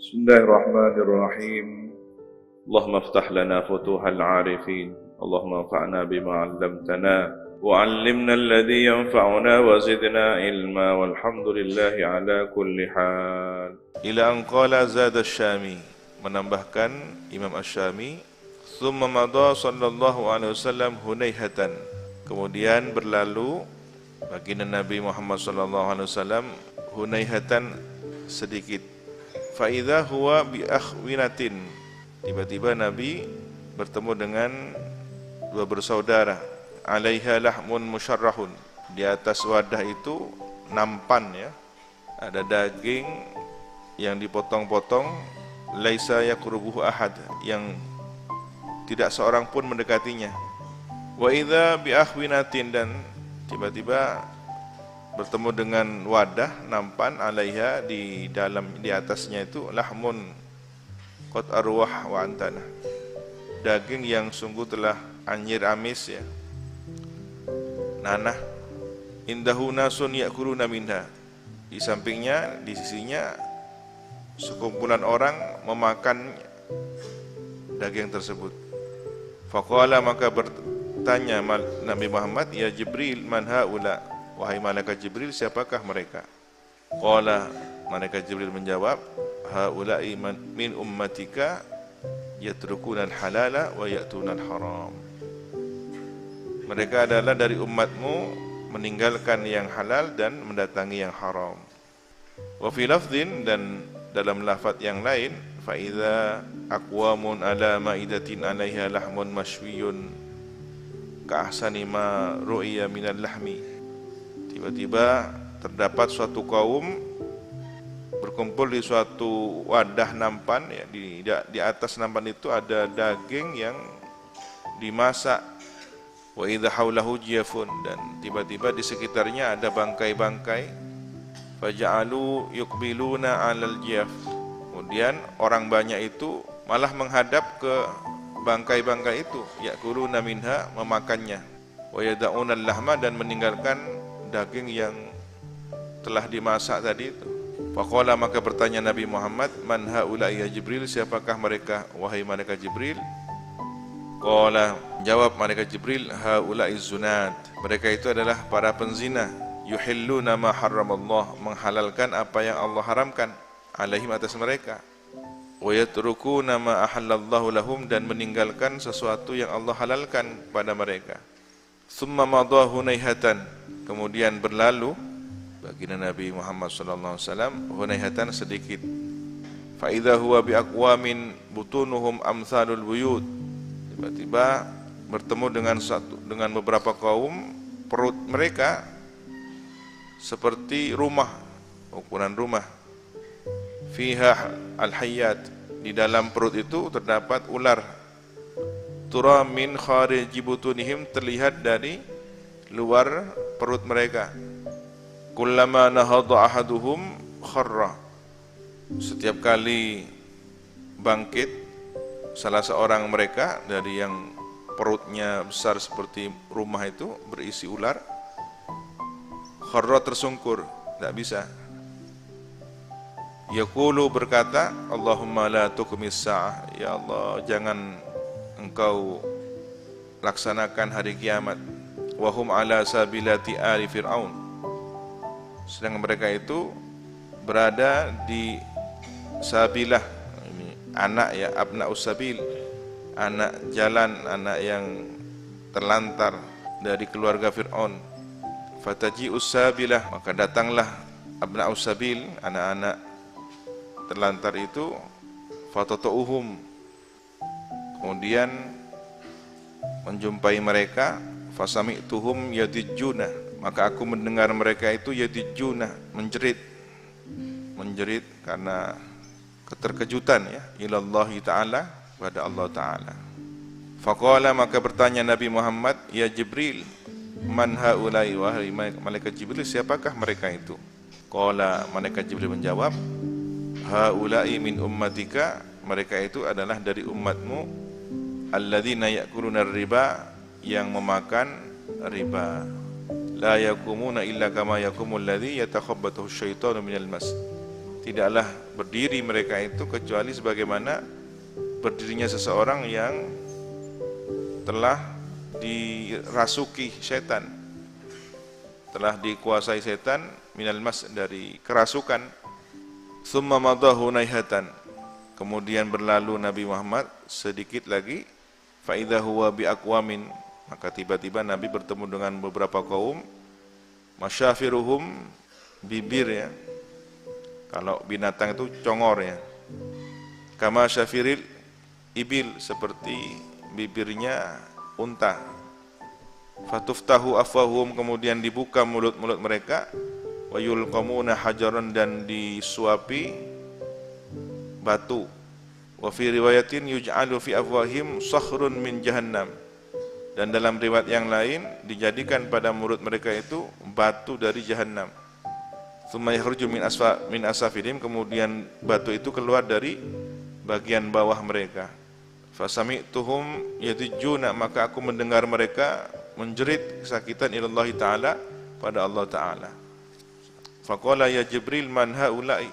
Bismillahirrahmanirrahim. Allahumma aftah lana futuhal arifin. Allahumma anfa'na bima 'allamtana wa 'allimna alladhi yanfa'una wa zidna ilma walhamdulillahi ala kulli hal. Ila an qala zada asy-Syami, menambahkan Imam Asy-Syami, thumma madha sallallahu alaihi wasallam hunaihatan, kemudian berlalu baginda Nabi Muhammad sallallahu alaihi wasallam hunaihatan sedikit. Fa idza huwa bi akhwinatin, tiba-tiba Nabi bertemu dengan dua bersaudara. Alaiha lahmun musyarrahun, di atas wadah itu nampan, ya, ada daging yang dipotong-potong. Laisa yaqrubuhu ahad, yang tidak seorang pun mendekatinya. Wa idza bi akhwinatin, dan tiba-tiba bertemu dengan wadah nampan, alaiha, di atasnya itu lahmun qad arwah wa antana, daging yang sungguh telah anyir amis, ya, nanah. Indahu nasun yakuluna minha, di sampingnya, di sisinya sekumpulan orang memakan daging tersebut. Faqala, maka bertanya Nabi Muhammad, ya Jibril, man haula, wahai malaikat Jibril, siapakah mereka? Qala, malaikat Jibril menjawab, haula'i min ummatika yatrukuna al-halala wa ya'tuna al-haram. Mereka adalah dari umatmu, meninggalkan yang halal dan mendatangi yang haram. Wa fi lafdhin, dan dalam lafaz yang lain, fa idza aqwamun ala ma'idatin 'alaiha lahmun mashwiyun ka ahsani ma ru'iya minal lahmi. Tiba-tiba terdapat suatu kaum berkumpul di suatu wadah nampan, ya, di atas nampan itu ada daging yang dimasak. Wa idza haulahu jiyafun, dan tiba-tiba di sekitarnya ada bangkai-bangkai. Faja'alu yuqbiluna 'alal jiyaf, kemudian orang banyak itu malah menghadap ke bangkai-bangkai itu. Ya'kuluna minha, memakannya. Wa yada'una al-lahma, dan meninggalkan daging yang telah dimasak tadi itu. Faqala, maka bertanya Nabi Muhammad, man haula'i ya Jibril, siapakah mereka wahai malaikat Jibril? Qala, jawab malaikat Jibril, haula'i zunat, mereka itu adalah para penzina. Yuhilluna ma harramallah, menghalalkan apa yang Allah haramkan, alaihim, atas mereka. Wa yatrukuna ma ahallallahu lahum, dan meninggalkan sesuatu yang Allah halalkan pada mereka. Tsumma madha hunaihatan, kemudian berlalu baginda Nabi Muhammad sallallahu alaihi wasallam hunaihatan sedikit. Fa idza huwa bi aqwamin butunuhum amsalul buyut, tiba-tiba bertemu dengan beberapa kaum, perut mereka seperti rumah, ukuran rumah. Fiha al-hayyat, di dalam perut itu terdapat ular. Tura min khariji butunihim, terlihat dari luar perut mereka. Kullama nahadha ahaduhum kharra, setiap kali bangkit salah seorang mereka dari yang perutnya besar seperti rumah itu berisi ular, kharra, tersungkur, tidak bisa. Yaqulu, berkata, Allahumma la tuqmis sa'ah, ya Allah, jangan engkau laksanakan hari kiamat. Wahum ala sabilati ali fir'aun, sedang mereka itu berada di sabilah, ini anak, ya, abna'us sabil, anak jalan, anak yang terlantar dari keluarga Fir'aun. Fataji'us sabilah, maka datanglah abna'us sabil, anak-anak terlantar itu. Fatatu'uhum, kemudian menjumpai mereka. Fasami'tuhum yadijjuna, maka aku mendengar mereka itu yadijjuna, menjerit karena keterkejutan, ya, ilallahi ta'ala, pada Allah Ta'ala. Faqala, maka bertanya Nabi Muhammad, ya Jibril, man haulai, wahai malaikat Jibril, siapakah mereka itu? Qala, malaikat Jibril menjawab, haulai min ummatika, mereka itu adalah dari umatmu. Alladzina ya'kuluna riba, yang memakan riba. La yakumuna illa kama yakumul ladzi yatakhabbathu syaitanu minal mas, tidaklah berdiri mereka itu kecuali sebagaimana berdirinya seseorang yang telah dirasuki setan, telah dikuasai setan, minal mas, dari kerasukan. Summa madahu naihatan, kemudian berlalu Nabi Muhammad sedikit lagi, fa idza huwa bi aqwamin, maka tiba-tiba Nabi bertemu dengan beberapa kaum, masyafiruhum, bibir ya, kalau binatang itu congor ya, kama syafiril ibil, seperti bibirnya unta. Fatuftahu afwahum, kemudian dibuka mulut-mulut mereka, wa yulqamuna hajaran, dan disuapi batu. Wa fi riwayatin yuj'alu fi afwahim sakhrun min jahannam, dan dalam riwayat yang lain dijadikan pada mulut mereka itu batu dari jahannam. Tsumma yakhruju min asafilihim, kemudian batu itu keluar dari bagian bawah mereka. Fasami'tuhum yadijuna, maka aku mendengar mereka menjerit kesakitan ilallahi ta'ala, pada Allah Ta'ala. Faqala ya Jibril man haula'i,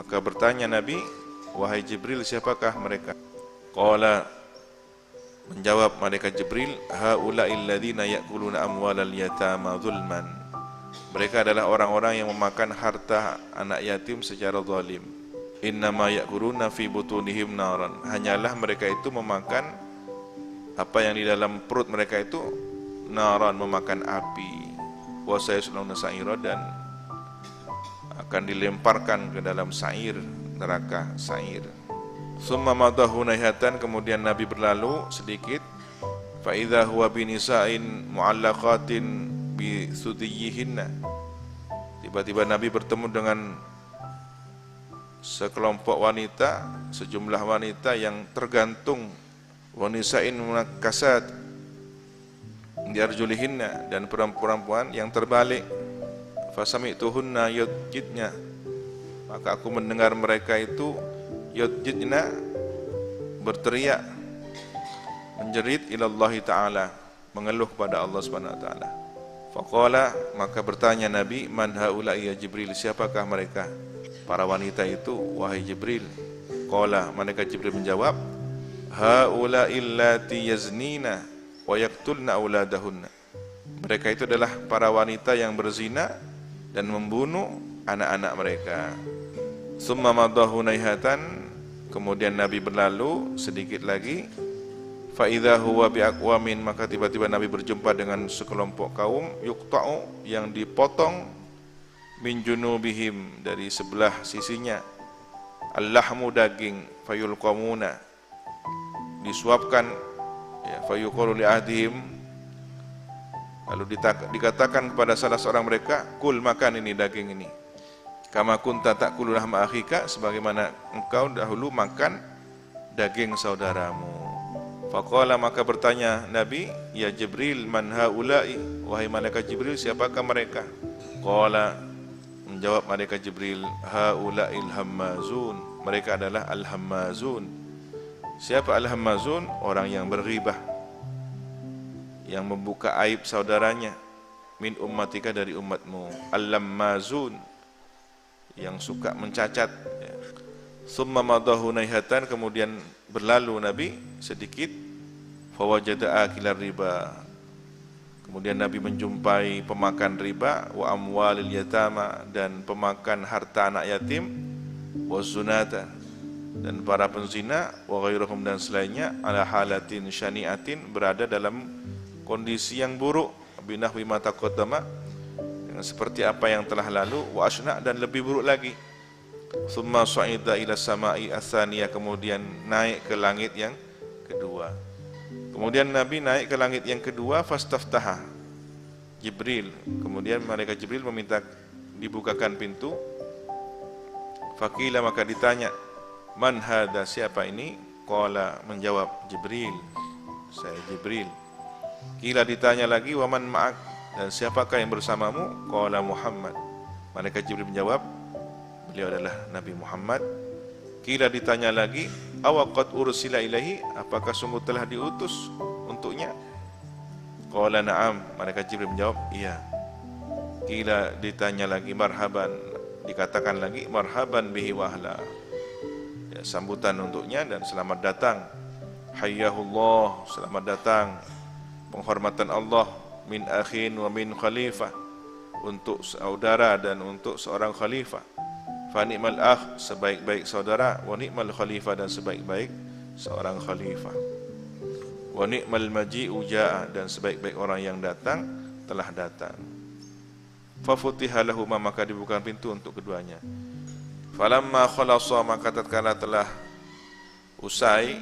maka bertanya Nabi, wahai Jibril, siapakah mereka? Qala, menjawab malaikat Jibril, haula'il ladzina ya'kuluna amwalal yatama zulman, mereka adalah orang-orang yang memakan harta anak yatim secara zalim. Innama ya'kuluna fi butunihim naran, hanyalah mereka itu memakan apa yang di dalam perut mereka itu, naran, memakan api. Wa sayaslawna sa'ira, dan akan dilemparkan ke dalam sa'ir, neraka sa'ir. Summa madahu naihatan, kemudian Nabi berlalu sedikit, fa idza huwa binisa'in mu'allaqatin bi sudiyyihinna, tiba-tiba Nabi bertemu dengan sekelompok wanita, sejumlah wanita yang tergantung, wanisa'in munakkasat di arjulihinna, dan perempuan yang terbalik. Fasami'tuhunna yudjidna, maka aku mendengar mereka itu yudjidna, berteriak, menjerit ilallahi ta'ala, mengeluh kepada Allah Subhanahu wa ta'ala. Faqala, maka bertanya Nabi, man haula'i ya Jibril, siapakah mereka, para wanita itu, wahai Jibril? Qala, malaikat Jibril menjawab, haula'il lati yaznina wa yaqtulna auladahunna, mereka itu adalah para wanita yang berzina dan membunuh anak-anak mereka. Summa madahu naihatan, kemudian Nabi berlalu sedikit lagi, fa idza huwa bi aqwamin, maka tiba-tiba Nabi berjumpa dengan sekelompok kaum, yuqta'u, yang dipotong, min junubihim, dari sebelah sisinya, al-lahmu, daging, fayulqamuna, disuapkan ya, fayuqalu li ahdihim, lalu dikatakan kepada salah seorang mereka, kul, makan ini daging ini, kama kunta ta'kulu lahma akhika, sebagaimana engkau dahulu makan daging saudaramu. Faqala, maka bertanya Nabi, ya Jibril man haula'i, wahai malaikat Jibril, siapakah mereka? Qala, menjawab malaikat Jibril, haula'il hammazun, mereka adalah al-hammazun. Siapa al-hammazun? Orang yang berghibah, yang membuka aib saudaranya, min ummatika, dari umatmu. Al-lammazun, yang suka mencacat ya. Summa madahu naihatan, kemudian berlalu Nabi sedikit, fawajada akilar riba, kemudian Nabi menjumpai pemakan riba, wa amwalil yatama, dan pemakan harta anak yatim, wa zunata, dan para penzina, wa ghairuhum, dan selainnya, ala halatin syani'atin, berada dalam kondisi yang buruk, binahwi ma taqaddama, dengan seperti apa yang telah lalu, wa asna, dan lebih buruk lagi. Summa su'ida ila sama'i atsaniyah, kemudian naik ke langit yang kedua. Kemudian Nabi naik ke langit yang kedua, fastaftaha Jibril, kemudian malaikat Jibril meminta dibukakan pintu. Faqila, maka ditanya, man hadza, siapa ini? Qala, menjawab Jibril, saya Jibril. Qila, ditanya lagi, wa man ma'ak, dan siapakah yang bersamamu? Qala Muhammad, malaikat Jibril menjawab, beliau adalah Nabi Muhammad. Qila, ditanya lagi, awaqad ursila ilaihi, apakah sungguh telah diutus untuknya? Qala na'am, malaikat Jibril menjawab, iya. Qila, ditanya lagi, marhaban, dikatakan lagi marhaban bihi wahla, ya, sambutan untuknya dan selamat datang. Hayyahullah, selamat datang, penghormatan Allah, min akhin wa min khalifah, untuk saudara dan untuk seorang khalifah. Fa ni'mal akh, sebaik-baik saudara, wa ni'mal khalifah, dan sebaik-baik seorang khalifah. Wa ni'mal maji'u ja'a, dan sebaik-baik orang yang datang telah datang. Fa futiha lahuma, maka dibuka pintu untuk keduanya. Falamma khalasa, maka tatkala telah usai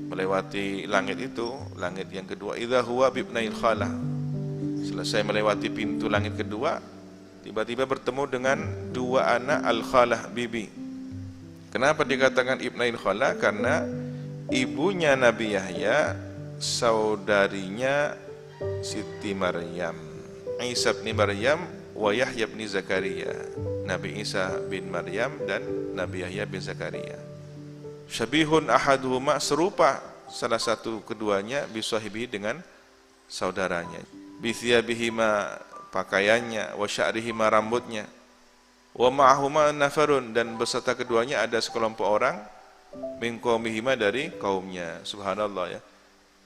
melewati langit itu, langit yang kedua, idza huwa bibnail khalah, selesai melewati pintu langit kedua, tiba-tiba bertemu dengan dua anak al-khalah, bibi. Kenapa dikatakan ibnail khalah? Karena ibunya Nabi Yahya saudarinya Siti Maryam, Isa bin Maryam wa Yahya bin Zakaria, Nabi Isa bin Maryam dan Nabi Yahya bin Zakaria. Syabihun ahaduhuma, serupa salah satu keduanya, bisahibi, dengan saudaranya. Bithiyabihima, pakaiannya, wa sya'rihima, rambutnya, wa ma'ahuma nafarun, dan beserta keduanya ada sekelompok orang, min qaumihima, dari kaumnya. Subhanallah, ya,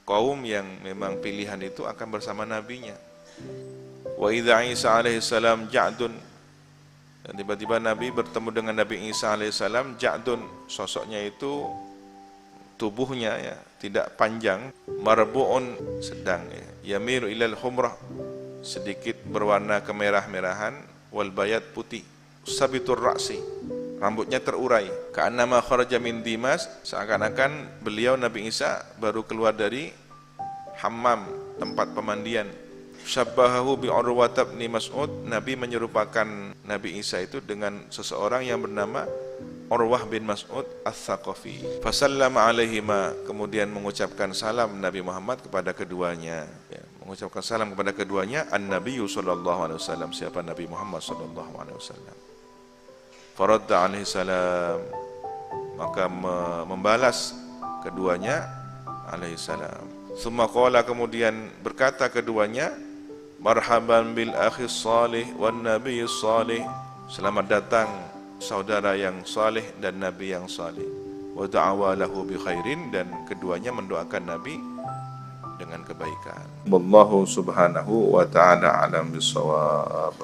kaum yang memang pilihan itu akan bersama nabinya. Wa idza Isa alaihi salam ja'dun, dan tiba-tiba Nabi bertemu dengan Nabi Isa alaihissalam. Ja'dun, sosoknya itu, tubuhnya, ya, tidak panjang, marbu'un, sedang, ya, yamiru ilal humrah, sedikit berwarna kemerah-merahan, wal bayat, putih, sabitur ra'si, rambutnya terurai, ka'annama kharaja min Dimas, seakan-akan beliau Nabi Isa baru keluar dari hammam, tempat pemandian. Syabbahahu bi Urwah bin Mas'ud, Nabi menyerupakan Nabi Isa itu dengan seseorang yang bernama Urwah bin Mas'ud Ats-Tsaqafi. Fasallama alaihima, kemudian mengucapkan salam Nabi Muhammad kepada keduanya, ya, mengucapkan salam kepada keduanya. An-Nabiyyu sallallahu alaihi wasallam, siapa Nabi Muhammad sallallahu alaihi wasallam. Faradda alaihi salam, maka membalas keduanya alaihi salam. Summa qala, kemudian berkata keduanya, marhaban bil akhi salih wan nabiy salih, selamat datang saudara yang saleh dan nabi yang saleh. Wa da'awa lahu bi khairin, dan keduanya mendoakan Nabi dengan kebaikan. Wallahu subhanahu wa ta'ala alam bisawab.